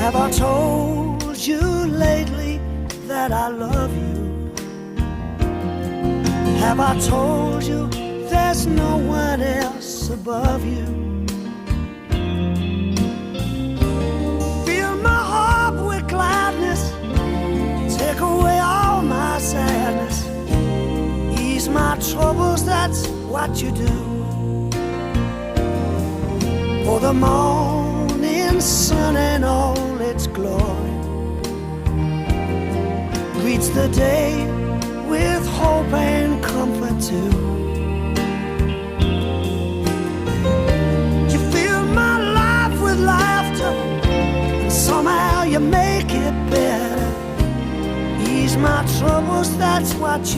Have I told you lately that I love you? Have I told you there's no one else above you? Fill my heart with gladness, take away all my sadness, ease my troubles, that's what you do. For the morning sun and all its glory greets the day with hope and comfort too. You fill my life with laughter, and somehow you make it better. Ease my troubles, that's what you